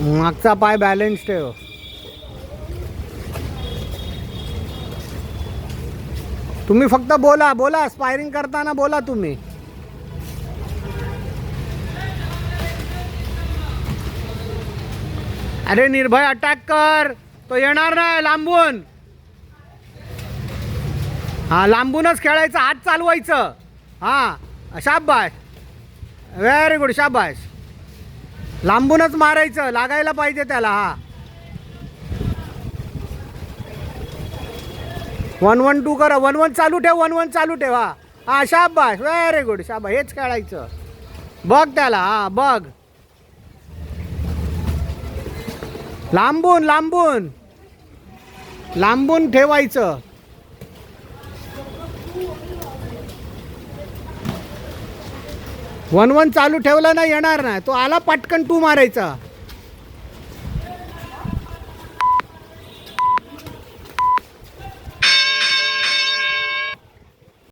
मागचा पाय बॅलन्स ठेव. तुम्ही फक्त बोला बोला, स्पायरिंग करताना बोला तुम्ही. अरे निर्भय अटॅक कर, तो येणार नाही लांबून. हा लांबूनच खेळायचं, हात चालवायचं. हा शाबाश, व्हेरी गुड, शाबाश. लांबूनच मारायचं, लागायला पाहिजे त्याला. हा 1-1-2 करा, 1-1 चालू ठेव, 1-1 चालू ठेव. हा हा शाबाश, व्हेरी गुड, शाबाश. हेच खेळायचं. बघ त्याला, हा बघ. लांबून लांबून लांबून ठेवायचं. वन चालू ठेवलं ना, येणार नाही तो. आला पटकन 2 मारायचा.